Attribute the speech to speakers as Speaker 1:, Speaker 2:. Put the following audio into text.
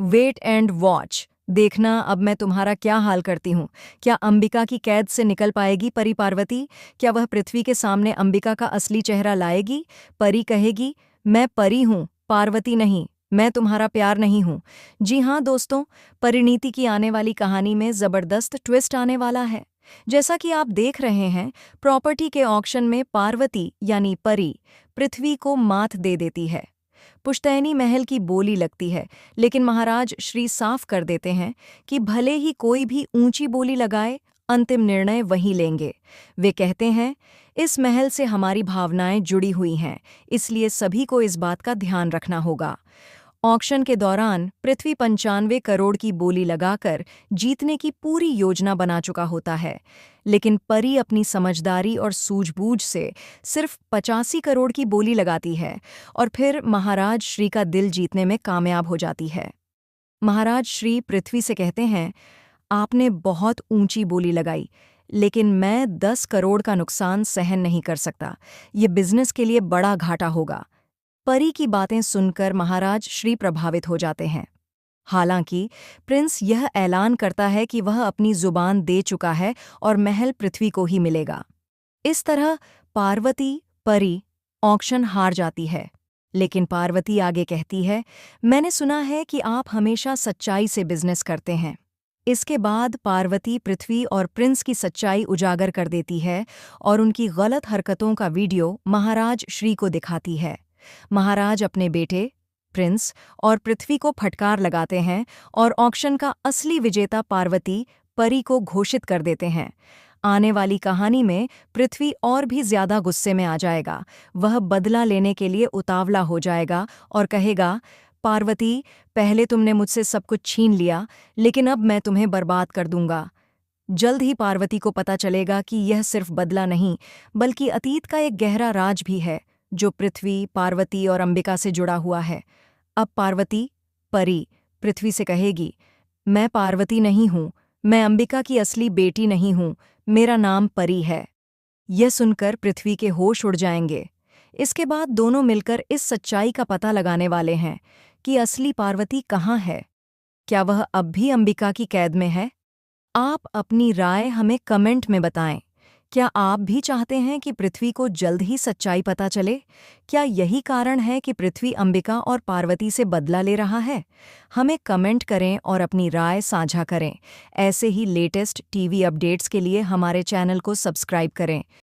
Speaker 1: Wait and watch, देखना अब मैं तुम्हारा क्या हाल करती हूँ। क्या अंबिका की कैद से निकल पाएगी परी पार्वती? क्या वह पृथ्वी के सामने अंबिका का असली चेहरा लाएगी? परी कहेगी, मैं परी हूँ, पार्वती नहीं, मैं तुम्हारा प्यार नहीं हूँ। जी हाँ दोस्तों, परिणीति की आने वाली कहानी में जबरदस्त ट्विस्ट आने वाला है। जैसा कि आप देख रहे हैं, प्रॉपर्टी के ऑक्शन में पार्वती यानी परी पृथ्वी को मात दे देती है। पुश्तैनी महल की बोली लगती है, लेकिन महाराज श्री साफ कर देते हैं कि भले ही कोई भी ऊंची बोली लगाए, अंतिम निर्णय वही लेंगे। वे कहते हैं, इस महल से हमारी भावनाएं जुड़ी हुई हैं, इसलिए सभी को इस बात का ध्यान रखना होगा। ऑक्शन के दौरान पृथ्वी 95 करोड़ की बोली लगाकर जीतने की पूरी योजना बना चुका होता है, लेकिन परी अपनी समझदारी और सूझबूझ से सिर्फ 85 करोड़ की बोली लगाती है और फिर महाराज श्री का दिल जीतने में कामयाब हो जाती है। महाराज श्री पृथ्वी से कहते हैं, आपने बहुत ऊंची बोली लगाई, लेकिन मैं 10 करोड़ का नुकसान सहन नहीं कर सकता। ये बिजनेस के लिए बड़ा घाटा होगा। परी की बातें सुनकर महाराज श्री प्रभावित हो जाते हैं। हालांकि प्रिंस यह ऐलान करता है कि वह अपनी जुबान दे चुका है और महल पृथ्वी को ही मिलेगा। इस तरह पार्वती परी ऑक्शन हार जाती है, लेकिन पार्वती आगे कहती है, मैंने सुना है कि आप हमेशा सच्चाई से बिजनेस करते हैं। इसके बाद पार्वती पृथ्वी और प्रिंस की सच्चाई उजागर कर देती है और उनकी गलत हरकतों का वीडियो महाराज श्री को दिखाती है। महाराज अपने बेटे प्रिंस और पृथ्वी को फटकार लगाते हैं और ऑक्शन का असली विजेता पार्वती परी को घोषित कर देते हैं। आने वाली कहानी में पृथ्वी और भी ज्यादा गुस्से में आ जाएगा। वह बदला लेने के लिए उतावला हो जाएगा और कहेगा, पार्वती, पहले तुमने मुझसे सब कुछ छीन लिया, लेकिन अब मैं तुम्हें बर्बाद कर दूंगा। जल्द ही पार्वती को पता चलेगा कि यह सिर्फ बदला नहीं, बल्कि अतीत का एक गहरा राज भी है, जो पृथ्वी, पार्वती और अंबिका से जुड़ा हुआ है। अब पार्वती परी पृथ्वी से कहेगी, मैं पार्वती नहीं हूँ, मैं अंबिका की असली बेटी नहीं हूँ, मेरा नाम परी है। यह सुनकर पृथ्वी के होश उड़ जाएंगे। इसके बाद दोनों मिलकर इस सच्चाई का पता लगाने वाले हैं कि असली पार्वती कहाँ है। क्या वह अब भी अंबिका की कैद में है? आप अपनी राय हमें कमेंट में बताएं। क्या आप भी चाहते हैं कि पृथ्वी को जल्द ही सच्चाई पता चले? क्या यही कारण है कि पृथ्वी अंबिका और पार्वती से बदला ले रहा है? हमें कमेंट करें और अपनी राय साझा करें। ऐसे ही लेटेस्ट टीवी अपडेट्स के लिए हमारे चैनल को सब्सक्राइब करें।